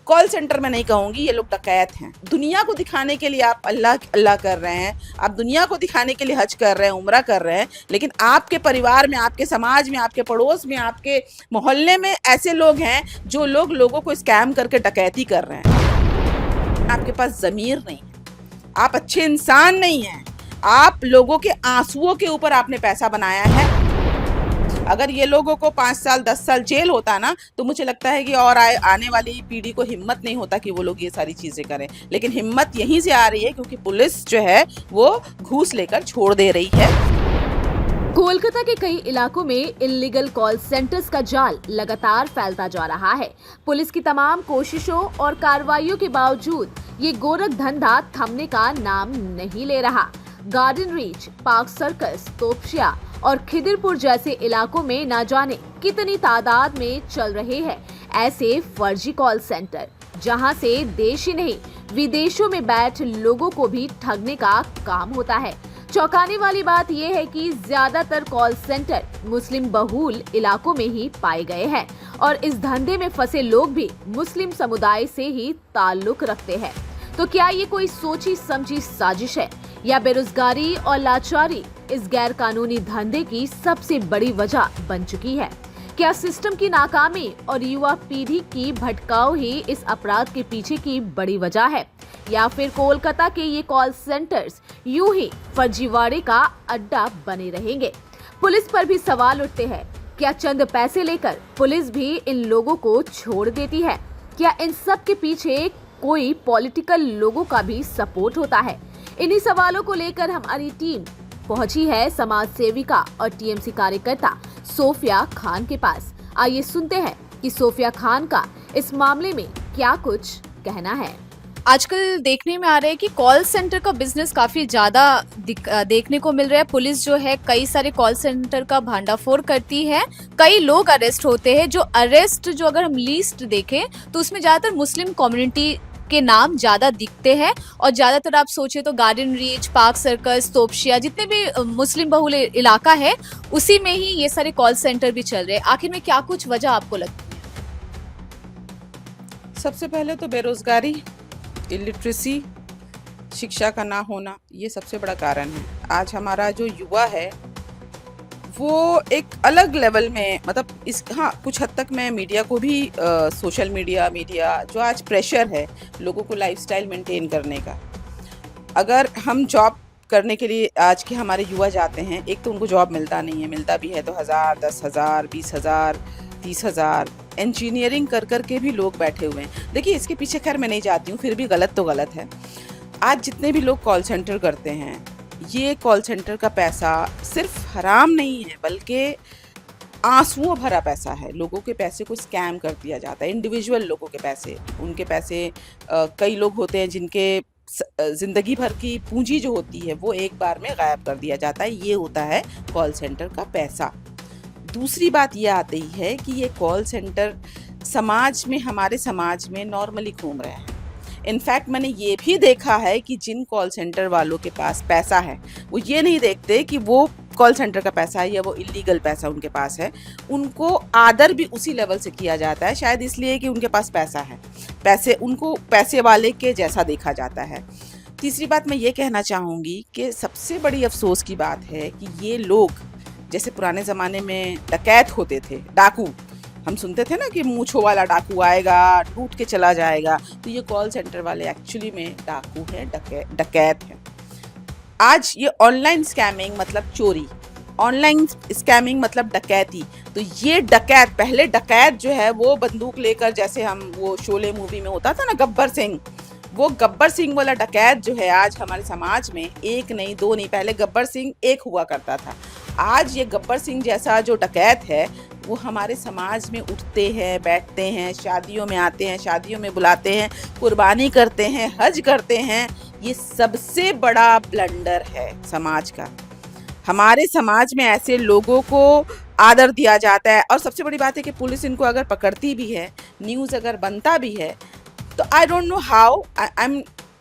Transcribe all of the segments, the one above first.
Call centre में नहीं कहूँगी, ये लोग डकैत हैं। दुनिया को दिखाने के लिए आप अल्लाह अल्लाह कर रहे हैं, आप दुनिया को दिखाने के लिए हज कर रहे हैं, उम्रा कर रहे हैं, लेकिन आपके परिवार में, आपके समाज में, आपके पड़ोस में, आपके मोहल्ले में ऐसे लोग हैं जो लोगों को स्कैम करके डकैती कर रहे हैं। आपके पास ज़मीर नहीं है, आप अच्छे इंसान नहीं हैं, आप लोगों के आंसुओं के ऊपर आपने पैसा बनाया है। अगर ये लोगों को 5 साल 10 साल जेल होता ना, तो मुझे लगता है कि और आने वाली पीढ़ी को हिम्मत नहीं होता कि वो लोग ये सारी चीज़ें करें। लेकिन हिम्मत यहीं से आ रही है क्योंकि पुलिस जो है वो घूस लेकर छोड़ दे रही है। कोलकाता के कई इलाकों में इल्लीगल कॉल सेंटर्स का जाल लगातार फैलता जा रहा है। पुलिस की तमाम कोशिशों और कार्रवाइयों के बावजूद ये गोरख धंधा थमने का नाम नहीं ले रहा। Garden reach, park circus, Topsia और खिदिरपुर जैसे इलाकों में न जाने कितनी तादाद में चल रहे हैं ऐसे फर्जी कॉल सेंटर, जहां से देश ही नहीं विदेशों में बैठ लोगों को भी ठगने का काम होता है। चौंकाने वाली बात यह है कि ज्यादातर कॉल सेंटर मुस्लिम बहुल इलाकों में ही पाए गए हैं और इस धंधे में फंसे लोग भी मुस्लिम समुदाय से ही ताल्लुक रखते हैं। तो क्या ये कोई सोची समझी साजिश है या बेरोजगारी और लाचारी इस गैर कानूनी धंधे की सबसे बड़ी वजह बन चुकी है? क्या सिस्टम की नाकामी और युवा पीढ़ी की भटकाव ही इस अपराध के पीछे की बड़ी वजह है, या फिर कोलकाता के ये कॉल सेंटर्स यूं ही फर्जीवाड़े का अड्डा बने रहेंगे? पुलिस पर भी सवाल उठते हैं। क्या चंद पैसे लेकर पुलिस भी इन लोगों को छोड़ देती है? क्या इन सब के पीछे कोई पॉलिटिकल लोगों का भी सपोर्ट होता है? इन्हीं सवालों को लेकर हमारी टीम पहुंची है समाज सेविका और टीएमसी कार्यकर्ता सोफिया खान के पास। आइए सुनते हैं कि सोफिया खान का इस मामले में क्या कुछ कहना है। आजकल देखने में आ रहा है कि कॉल सेंटर का बिजनेस काफ़ी ज़्यादा देखने को मिल रहा है। पुलिस जो है कई सारे कॉल सेंटर का भांडाफोड़ करती है, कई लोग अरेस्ट होते हैं। जो अगर हम लिस्ट देखें तो उसमें ज़्यादातर मुस्लिम कम्युनिटी के नाम ज़्यादा दिखते हैं और ज़्यादातर आप सोचे तो garden reach, park circus, Topsia, जितने भी मुस्लिम बहुल इलाका है उसी में ही ये सारे कॉल सेंटर भी चल रहे हैं। आखिर में क्या कुछ वजह आपको लगती है? सबसे पहले तो बेरोजगारी, इलिटरेसी, शिक्षा का ना होना, ये सबसे बड़ा कारण है। आज हमारा जो युवा है वो एक अलग लेवल में, मतलब कुछ हद तक मैं मीडिया को भी सोशल मीडिया जो आज प्रेशर है लोगों को लाइफस्टाइल मेंटेन करने का। अगर हम जॉब करने के लिए आज के हमारे युवा जाते हैं, एक तो उनको जॉब मिलता नहीं है, मिलता भी है तो 1000, 10,000, 20,000, 30,000 इंजीनियरिंग कर के भी लोग बैठे हुए हैं। देखिए, इसके पीछे खैर मैं नहीं जाती हूँ, फिर भी गलत तो गलत है। आज जितने भी लोग कॉल सेंटर करते हैं, ये कॉल सेंटर का पैसा सिर्फ हराम नहीं है बल्कि आंसुओं भरा पैसा है। लोगों के पैसे को स्कैम कर दिया जाता है, इंडिविजुअल लोगों के पैसे, उनके पैसे। कई लोग होते हैं जिनके ज़िंदगी भर की पूंजी जो होती है वो एक बार में गायब कर दिया जाता है। ये होता है कॉल सेंटर का पैसा। दूसरी बात ये आती है कि ये कॉल सेंटर हमारे समाज में नॉर्मली घूम रहे हैं। इनफैक्ट मैंने ये भी देखा है कि जिन कॉल सेंटर वालों के पास पैसा है वो ये नहीं देखते कि वो कॉल सेंटर का पैसा है या वो इलीगल पैसा उनके पास है, उनको आदर भी उसी लेवल से किया जाता है, शायद इसलिए कि उनके पास पैसा है। उनको पैसे वाले के जैसा देखा जाता है। तीसरी बात मैं ये कहना चाहूँगी कि सबसे बड़ी अफसोस की बात है कि ये लोग, जैसे पुराने ज़माने में डकैत होते थे, डाकू, हम सुनते थे ना कि मूंछों वाला डाकू आएगा, लूट के चला जाएगा, तो ये कॉल सेंटर वाले एक्चुअली में डाकू हैं, डकैत हैं। आज ये ऑनलाइन स्कैमिंग मतलब चोरी, ऑनलाइन स्कैमिंग मतलब डकैती। तो ये पहले डकैत जो है वो बंदूक लेकर, जैसे हम वो शोले मूवी में होता था ना गब्बर सिंह, वो गब्बर सिंह वाला डकैत जो है आज हमारे समाज में एक नहीं दो नहीं, पहले गब्बर सिंह एक हुआ करता था। आज ये गब्बर सिंह जैसा जो डकैत है वो हमारे समाज में उठते हैं, बैठते हैं, शादियों में आते हैं, शादियों में बुलाते हैं, कुर्बानी करते हैं, हज करते हैं। ये सबसे बड़ा ब्लंडर है समाज का। हमारे समाज में ऐसे लोगों को आदर दिया जाता है और सबसे बड़ी बात है कि पुलिस इनको अगर पकड़ती भी है, न्यूज़ अगर बनता भी है, तो आई डोंट नो हाउ,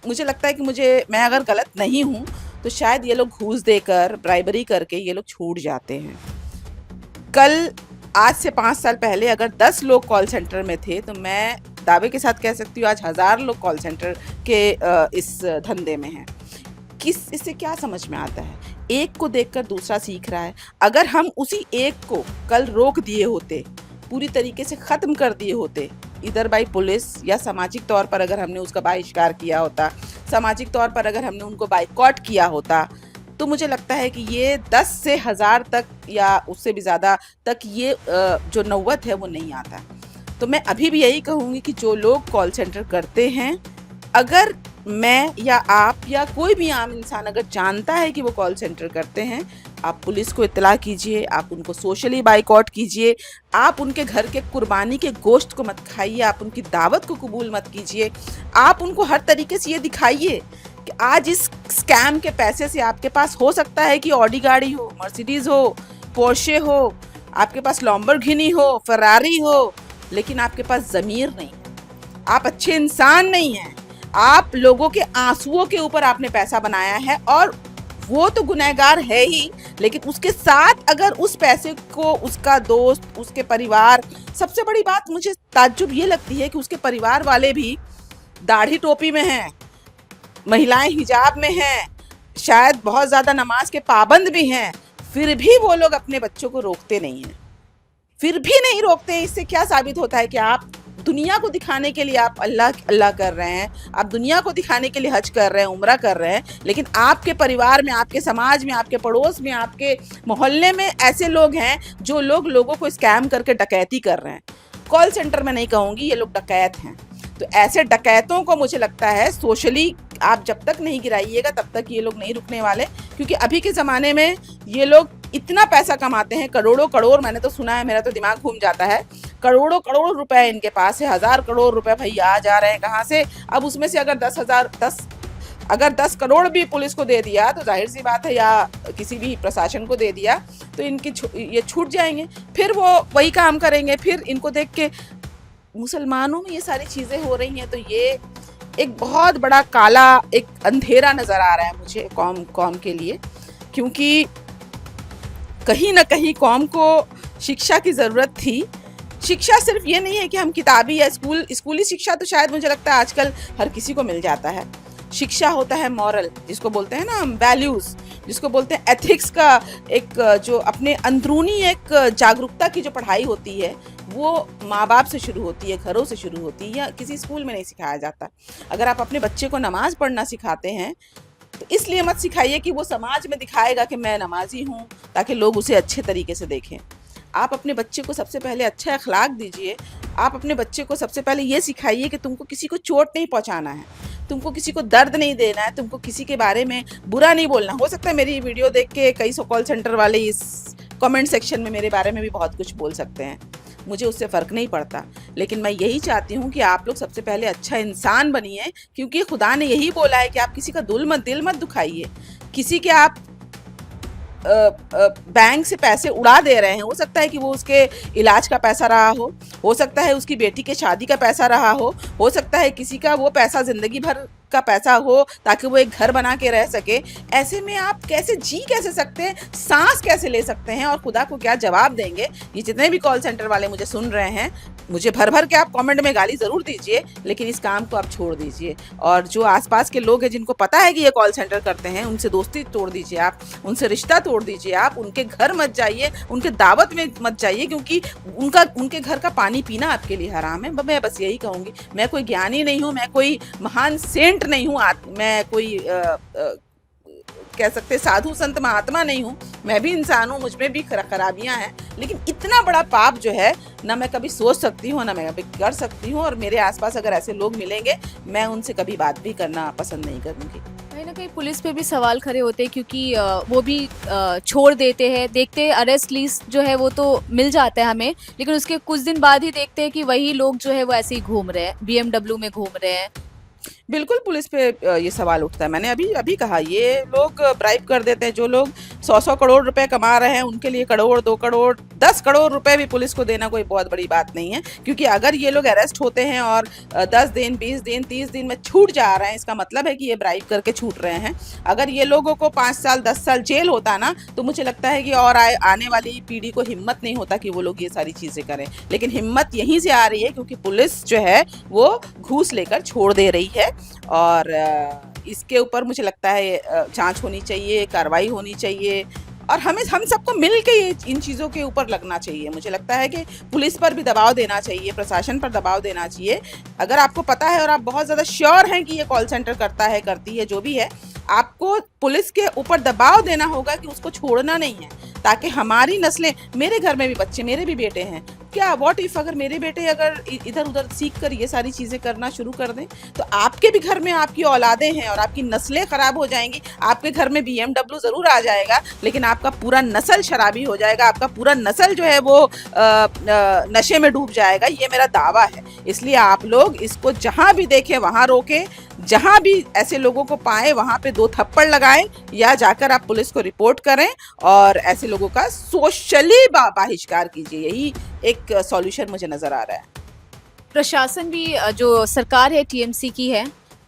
मुझे लगता है कि मैं अगर गलत नहीं हूँ तो शायद ये लोग घूस देकर, ब्राइबरी करके ये लोग छूट जाते हैं। आज से 5 साल पहले अगर 10 लोग कॉल सेंटर में थे तो मैं दावे के साथ कह सकती हूँ आज 1000 लोग कॉल सेंटर के इस धंधे में हैं। इससे क्या समझ में आता है? एक को देखकर दूसरा सीख रहा है। अगर हम उसी एक को कल रोक दिए होते, पूरी तरीके से ख़त्म कर दिए होते, इधर बाई पुलिस या सामाजिक तौर पर अगर हमने उसका बहिष्कार किया होता, सामाजिक तौर पर अगर हमने उनको बाइकॉट किया होता, तो मुझे लगता है कि ये 10 से 1000 तक या उससे भी ज़्यादा तक ये जो नौबत है वो नहीं आता। तो मैं अभी भी यही कहूँगी कि जो लोग कॉल सेंटर करते हैं, अगर मैं या आप या कोई भी आम इंसान अगर जानता है कि वो कॉल सेंटर करते हैं, आप पुलिस को इत्तला कीजिए, आप उनको सोशली बाइकआउट कीजिए, आप उनके घर के कुर्बानी के गोश्त को मत खाइए, आप उनकी दावत को कबूल मत कीजिए। आप उनको हर तरीके से ये दिखाइए कि आज इस स्कैम के पैसे से आपके पास हो सकता है कि ऑडी गाड़ी हो, मर्सिडीज़ हो, पोर्शे हो, आपके पास लैम्बोर्गिनी हो, फरारी हो, लेकिन आपके पास ज़मीर नहीं है, आप अच्छे इंसान नहीं हैं। आप लोगों के आंसुओं के ऊपर आपने पैसा बनाया है और वो तो गुनहगार है ही, लेकिन उसके साथ अगर उस पैसे को उसका दोस्त, उसके परिवार, सबसे बड़ी बात मुझे ताज्जुब ये लगती है कि उसके परिवार वाले भी दाढ़ी टोपी में हैं, महिलाएं हिजाब में हैं, शायद बहुत ज़्यादा नमाज के पाबंद भी हैं, फिर भी वो लोग अपने बच्चों को रोकते नहीं हैं, फिर भी नहीं रोकते। इससे क्या साबित होता है कि आप दुनिया को दिखाने के लिए आप अल्लाह अल्लाह कर रहे हैं, आप दुनिया को दिखाने के लिए हज कर रहे हैं, उम्रा कर रहे हैं, लेकिन आपके परिवार में, आपके समाज में, आपके पड़ोस में, आपके मोहल्ले में ऐसे लोग हैं जो लोग लोगों को स्कैम करके डकैती कर रहे हैं। कॉल सेंटर में नहीं कहूँगी, ये लोग डकैत हैं। तो ऐसे डकैतों को मुझे लगता है सोशली आप जब तक नहीं गिराइएगा तब तक ये लोग नहीं रुकने वाले, क्योंकि अभी के ज़माने में ये लोग इतना पैसा कमाते हैं, करोड़ों करोड़, मैंने तो सुना है, मेरा तो दिमाग घूम जाता है, करोड़ों करोड़ रुपए इनके पास है, 1000 करोड़ रुपए भाई आ जा रहे हैं कहाँ से। अब उसमें से अगर 10 करोड़ भी पुलिस को दे दिया तो जाहिर सी बात है, या किसी भी प्रशासन को दे दिया तो इनकी ये छूट जाएंगे, फिर वो वही काम करेंगे। फिर इनको देख के मुसलमानों में ये सारी चीज़ें हो रही हैं, तो ये एक बहुत बड़ा काला एक अंधेरा नज़र आ रहा है मुझे कौम के लिए, क्योंकि कहीं ना कहीं कौम को शिक्षा की ज़रूरत थी। शिक्षा सिर्फ ये नहीं है कि हम किताबी या स्कूली शिक्षा तो शायद मुझे लगता है आजकल हर किसी को मिल जाता है। शिक्षा होता है मॉरल, जिसको बोलते हैं ना हम, वैल्यूज़, जिसको बोलते हैं एथिक्स का एक जो अपने अंदरूनी एक जागरूकता की जो पढ़ाई होती है, वो माँ बाप से शुरू होती है, घरों से शुरू होती है, या किसी स्कूल में नहीं सिखाया जाता। अगर आप अपने बच्चे को नमाज़ पढ़ना सिखाते हैं तो इसलिए मत सिखाइए कि वो समाज में दिखाएगा कि मैं नमाजी हूँ ताकि लोग उसे अच्छे तरीके से देखें। आप अपने बच्चे को सबसे पहले अच्छा अखलाक दीजिए। आप अपने बच्चे को सबसे पहले ये सिखाइए कि तुमको किसी को चोट नहीं पहुंचाना है, तुमको किसी को दर्द नहीं देना है, तुमको किसी के बारे में बुरा नहीं बोलना। हो सकता है मेरी वीडियो देख के कई सौ कॉल सेंटर वाले इस कमेंट सेक्शन में मेरे बारे में भी बहुत कुछ बोल सकते हैं, मुझे उससे फ़र्क नहीं पड़ता, लेकिन मैं यही चाहती हूँ कि आप लोग सबसे पहले अच्छा इंसान बनिए, क्योंकि खुदा ने यही बोला है कि आप किसी का दिल मत दुखाइए। किसी के आप बैंक से पैसे उड़ा दे रहे हैं, हो सकता है कि वो उसके इलाज का पैसा रहा हो सकता है उसकी बेटी के शादी का पैसा रहा हो सकता है किसी का वो पैसा ज़िंदगी भर का पैसा हो ताकि वो एक घर बना के रह सके। ऐसे में आप कैसे सकते हैं, सांस कैसे ले सकते हैं और खुदा को क्या जवाब देंगे? ये जितने भी कॉल सेंटर वाले मुझे सुन रहे हैं, मुझे भर के आप कमेंट में गाली ज़रूर दीजिए, लेकिन इस काम को आप छोड़ दीजिए। और जो आसपास के लोग हैं जिनको पता है कि ये कॉल सेंटर करते हैं, उनसे दोस्ती तोड़ दीजिए, आप उनसे रिश्ता तोड़ दीजिए, आप उनके घर मत जाइए, उनके दावत में मत जाइए, क्योंकि उनके घर का पानी पीना आपके लिए हराम है। मैं बस यही कहूँगी। मैं कोई ज्ञानी नहीं हूँ, मैं कोई महान सेंट नहीं हूँ, मैं कोई कह सकते साधु संत महात्मा नहीं हूँ, मैं भी इंसान हूँ, मुझ में भी खराबियाँ हैं, लेकिन इतना बड़ा पाप जो है ना मैं कभी सोच सकती हूँ ना मैं कभी कर सकती हूँ। और मेरे आसपास अगर ऐसे लोग मिलेंगे, मैं उनसे कभी बात भी करना पसंद नहीं करूँगी। कहीं ना कहीं पुलिस पे भी सवाल खड़े होते हैं, क्योंकि वो भी छोड़ देते हैं, देखते हैं अरेस्ट लिस्ट जो है वो तो मिल जाता है हमें, लेकिन उसके कुछ दिन बाद ही देखते हैं कि वही लोग जो है वो ऐसे ही घूम रहे हैं, BMW में घूम रहे हैं, बिल्कुल पुलिस पे ये सवाल उठता है। मैंने अभी अभी कहा, ये लोग ब्राइब कर देते हैं। जो लोग 100-100 करोड़ रुपए कमा रहे हैं, उनके लिए करोड़, 2 करोड़, 10 करोड़ रुपए भी पुलिस को देना कोई बहुत बड़ी बात नहीं है। क्योंकि अगर ये लोग अरेस्ट होते हैं और 10 दिन, 20 दिन, 30 दिन में छूट जा रहे हैं, इसका मतलब है कि ये ब्राइब करके छूट रहे हैं। अगर ये लोगों को 5 साल, 10 साल जेल होता ना, तो मुझे लगता है कि और आने वाली पीढ़ी को हिम्मत नहीं होता कि वो लोग ये सारी चीज़ें करें। लेकिन हिम्मत यहीं से आ रही है क्योंकि पुलिस जो है वो घूस लेकर छोड़ दे रही है। और इसके ऊपर मुझे लगता है जांच होनी चाहिए, कार्रवाई होनी चाहिए, और हम सबको मिल के इन चीज़ों के ऊपर लगना चाहिए। मुझे लगता है कि पुलिस पर भी दबाव देना चाहिए, प्रशासन पर दबाव देना चाहिए। अगर आपको पता है और आप बहुत ज़्यादा श्योर हैं कि ये कॉल सेंटर करता है, करती है, जो भी है, आपको पुलिस के ऊपर दबाव देना होगा कि उसको छोड़ना नहीं है, ताकि हमारी नस्लें, मेरे घर में भी बच्चे, मेरे भी बेटे हैं, क्या व्हाट इफ अगर मेरे बेटे अगर इधर उधर सीख कर ये सारी चीज़ें करना शुरू कर दें, तो आपके भी घर में आपकी औलादें हैं और आपकी नस्लें ख़राब हो जाएंगी। आपके घर में BMW ज़रूर आ जाएगा, लेकिन आपका पूरा नस्ल शराबी हो जाएगा, आपका पूरा नस्ल जो है वो नशे में डूब जाएगा। ये मेरा दावा है। इसलिए आप लोग इसको जहाँ भी देखें वहाँ रोकें, जहाँ भी ऐसे लोगों को पाए वहाँ पे 2 थप्पड़ लगाएं, या जाकर आप पुलिस को रिपोर्ट करें और ऐसे लोगों का सोशली बहिष्कार कीजिए। यही एक सॉल्यूशन मुझे नजर आ रहा है। प्रशासन भी जो सरकार है टीएमसी की है,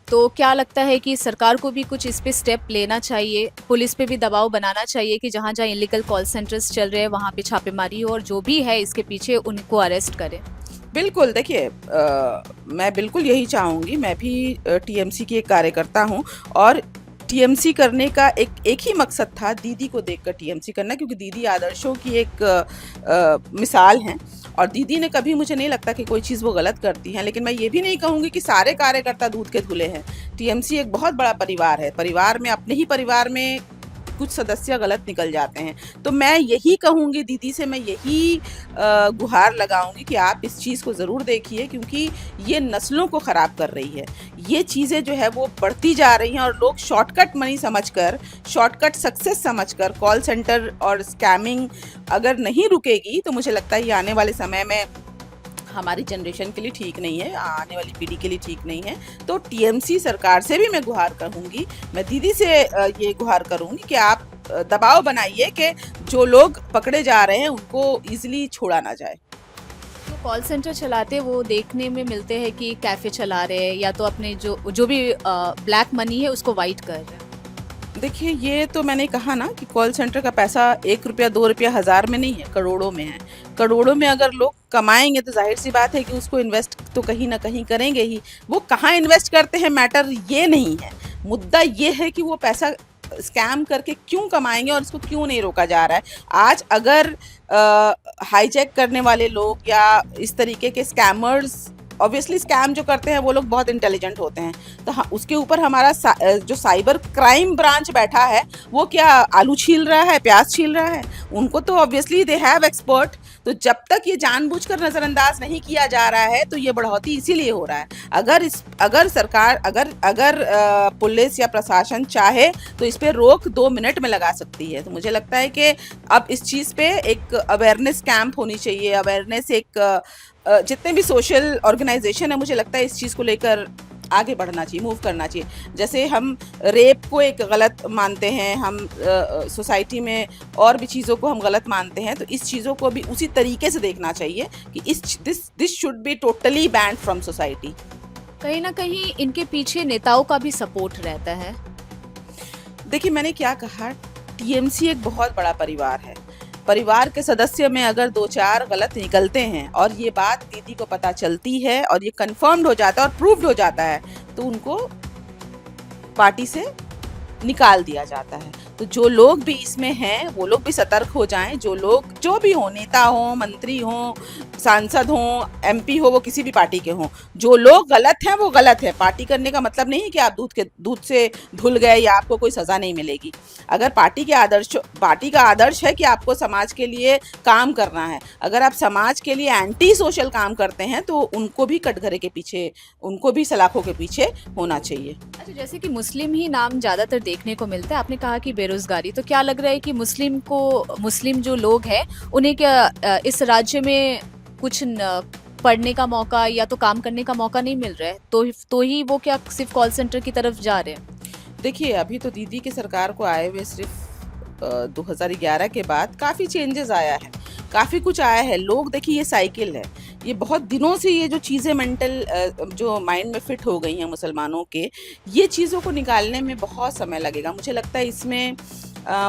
तो क्या लगता है कि सरकार को भी कुछ इस पे स्टेप लेना चाहिए, पुलिस पे भी दबाव बनाना चाहिए कि जहाँ जहाँ इलीगल कॉल सेंटर्स चल रहे हैं वहाँ पे छापेमारी हो और जो भी है इसके पीछे उनको अरेस्ट करें? बिल्कुल, देखिए, मैं बिल्कुल यही चाहूँगी। मैं भी टीएमसी की एक कार्यकर्ता हूँ और टीएमसी करने का एक ही मकसद था, दीदी को देखकर टीएमसी करना, क्योंकि दीदी आदर्शों की एक मिसाल हैं और दीदी ने कभी, मुझे नहीं लगता कि कोई चीज़ वो गलत करती हैं। लेकिन मैं ये भी नहीं कहूँगी कि सारे कार्यकर्ता दूध के धुले हैं। टीएमसी एक बहुत बड़ा परिवार है। परिवार में, अपने ही परिवार में कुछ सदस्य गलत निकल जाते हैं। तो मैं यही कहूँगी दीदी से, मैं यही गुहार लगाऊंगी कि आप इस चीज़ को ज़रूर देखिए, क्योंकि ये नस्लों को ख़राब कर रही है। ये चीज़ें जो है वो बढ़ती जा रही हैं और लोग शॉर्टकट मनी समझकर, शॉर्टकट सक्सेस समझकर कॉल सेंटर और स्कैमिंग अगर नहीं रुकेगी, तो मुझे लगता है ये आने वाले समय में हमारी जनरेशन के लिए ठीक नहीं है, आने वाली पीढ़ी के लिए ठीक नहीं है। तो टीएमसी सरकार से भी मैं गुहार करूँगी, मैं दीदी से ये गुहार करूँगी कि आप दबाव बनाइए कि जो लोग पकड़े जा रहे हैं उनको ईजिली छोड़ा ना जाए। जो कॉल सेंटर चलाते हैं वो देखने में मिलते हैं कि कैफ़े चला रहे हैं या तो अपने जो भी ब्लैक मनी है उसको वाइट कर रहे हैं। देखिए, ये तो मैंने कहा ना कि कॉल सेंटर का पैसा 1 रुपया, 2 रुपया, हज़ार में नहीं है, करोड़ों में है। करोड़ों में अगर लोग कमाएंगे तो जाहिर सी बात है कि उसको इन्वेस्ट तो कहीं ना कहीं करेंगे ही। वो कहाँ इन्वेस्ट करते हैं मैटर ये नहीं है, मुद्दा ये है कि वो पैसा स्कैम करके क्यों कमाएंगे और इसको क्यों नहीं रोका जा रहा है। आज अगर हाईजैक करने वाले लोग या इस तरीके के स्कैमर्स, ऑब्वियसली स्कैम जो करते हैं वो लोग बहुत इंटेलिजेंट होते हैं, तो हाँ, उसके ऊपर हमारा जो साइबर क्राइम ब्रांच बैठा है वो क्या आलू छील रहा है, प्याज छील रहा है? उनको तो ऑब्वियसली दे हैव एक्सपर्ट। तो जब तक ये जानबूझकर नज़रअंदाज नहीं किया जा रहा है तो ये बढ़ोतरी इसीलिए हो रहा है। अगर सरकार, अगर पुलिस या प्रशासन चाहे तो इस पे रोक 2 मिनट में लगा सकती है। तो मुझे लगता है कि अब इस चीज़ पे एक अवेयरनेस कैंप होनी चाहिए, अवेयरनेस एक जितने भी सोशल ऑर्गेनाइजेशन है, मुझे लगता है इस चीज़ को लेकर आगे बढ़ना चाहिए, मूव करना चाहिए। जैसे हम रेप को एक गलत मानते हैं, हम सोसाइटी में और भी चीज़ों को हम गलत मानते हैं, तो इस चीज़ों को भी उसी तरीके से देखना चाहिए कि this should be totally banned from society. कहीं ना कहीं इनके पीछे नेताओं का भी सपोर्ट रहता है। देखिए, मैंने क्या कहा, टीएमसी एक बहुत बड़ा परिवार है। परिवार के सदस्य में अगर 2-4 गलत निकलते हैं और ये बात दीदी को पता चलती है और ये कंफर्म्ड हो जाता है और प्रूव्ड हो जाता है, तो उनको पार्टी से निकाल दिया जाता है। तो जो लोग भी इसमें हैं वो लोग भी सतर्क हो जाएं। जो लोग जो भी हों, नेता हों, मंत्री हों, सांसद हों, एमपी हो, वो किसी भी पार्टी के हों, जो लोग गलत हैं वो गलत है। पार्टी करने का मतलब नहीं है कि आप दूध से धुल गए या आपको कोई सज़ा नहीं मिलेगी। अगर पार्टी का आदर्श है कि आपको समाज के लिए काम करना है, अगर आप समाज के लिए एंटी सोशल काम करते हैं तो उनको भी कटघरे के पीछे, उनको भी सलाखों के पीछे होना चाहिए। अच्छा, जैसे कि मुस्लिम ही नाम ज़्यादातर देखने को मिलता है, आपने कहा कि बेरोजगारी, तो क्या लग रहा है कि मुस्लिम जो लोग हैं उन्हें क्या इस राज्य में कुछ पढ़ने का मौका या तो काम करने का मौका नहीं मिल रहा है, तो ही वो क्या सिर्फ कॉल सेंटर की तरफ जा रहे हैं? देखिए, अभी तो दीदी की सरकार को आए हुए सिर्फ 2011 के बाद काफ़ी चेंजेस आया है, काफ़ी कुछ आया है। लोग देखिए, ये साइकिल है, ये बहुत दिनों से ये जो चीज़ें मेंटल जो माइंड में फिट हो गई हैं मुसलमानों के, ये चीज़ों को निकालने में बहुत समय लगेगा। मुझे लगता है इसमें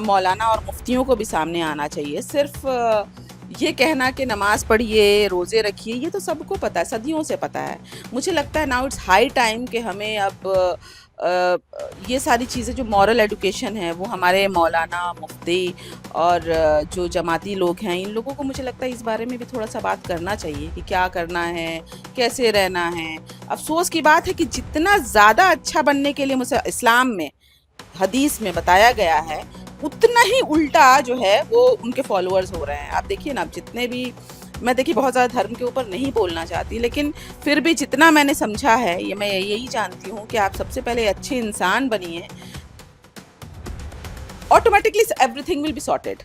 मौलाना और मुफ्तियों को भी सामने आना चाहिए। सिर्फ ये कहना कि नमाज़ पढ़िए, रोज़े रखिए, ये तो सबको पता है, सदियों से पता है। मुझे लगता है नाउ इट्स हाई टाइम कि हमें अब ये सारी चीज़ें जो मॉरल एजुकेशन है, वो हमारे मौलाना, मुफ्ती और जो जमाती लोग हैं, इन लोगों को मुझे लगता है इस बारे में भी थोड़ा-सा बात करना चाहिए कि क्या करना है, कैसे रहना है। अफ़सोस की बात है कि जितना ज़्यादा अच्छा बनने के लिए मुझे इस्लाम में, हदीस में बताया गया है, उतना ही उल्टा जो है वो उनके फॉलोअर्स हो रहे हैं। आप देखिए ना, जितने भी, मैं देखिए बहुत ज़्यादा धर्म के ऊपर नहीं बोलना चाहती, लेकिन फिर भी जितना मैंने समझा है, ये मैं यही जानती हूँ कि आप सबसे पहले अच्छे इंसान बनिए, automatically everything will be sorted.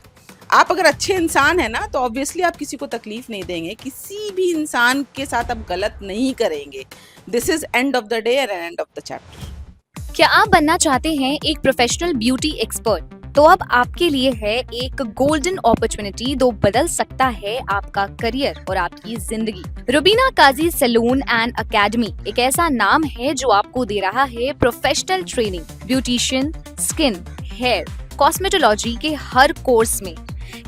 आप अगर अच्छे इंसान हैं ना, तो ऑब्वियसली आप किसी को तकलीफ नहीं देंगे, किसी भी इंसान के साथ आप गलत नहीं करेंगे। This is end of the day and end of the chapter. क्या आप बनना चाहते हैं एक प्रोफेशनल ब्यूटी एक्सपर्ट? तो अब आपके लिए है एक गोल्डन अपॉर्चुनिटी जो बदल सकता है आपका करियर और आपकी जिंदगी। Rubina Kazi salon and academy एक ऐसा नाम है जो आपको दे रहा है professional training, beautician, skin, hair, cosmetology के हर कोर्स में।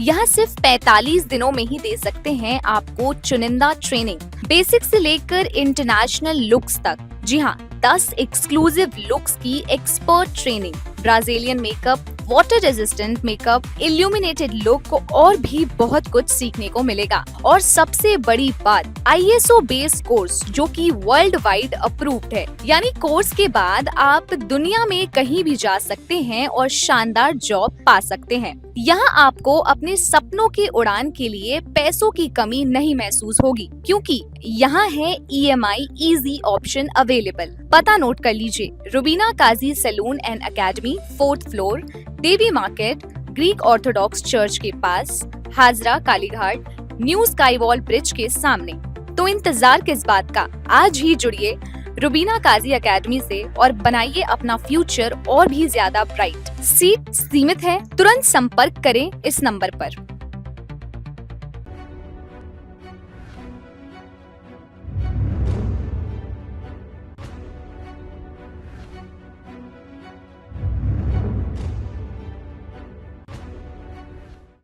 यहाँ सिर्फ 45 दिनों में ही दे सकते हैं आपको चुनिंदा ट्रेनिंग, बेसिक से लेकर इंटरनेशनल लुक्स तक। जी हाँ, 10 एक्सक्लूसिव लुक्स की expert training, Brazilian makeup, water resistant makeup, illuminated look और भी बहुत कुछ सीखने को मिलेगा। और सबसे बड़ी बात, ISO बेस्ड कोर्स जो कि वर्ल्ड वाइड अप्रूव्ड है। यानी कोर्स के बाद आप दुनिया में कहीं भी जा सकते हैं और शानदार जॉब पा सकते हैं। यहाँ आपको अपने सपनों की उड़ान के लिए पैसों की कमी नहीं महसूस होगी, क्योंकि यहाँ है EMI इजी ऑप्शन अवेलेबल। पता नोट कर लीजिए, Rubina Kazi salon and academy, 4th floor, Devi market, Greek Orthodox church के पास, Hazra Kalighat, new sky wall bridge के सामने। तो इंतजार किस बात का, आज ही जुड़िए रुबीना काजी एकेडमी से और बनाइए अपना फ्यूचर और भी ज्यादा ब्राइट। सीट सीमित है, तुरंत संपर्क करें इस नंबर पर।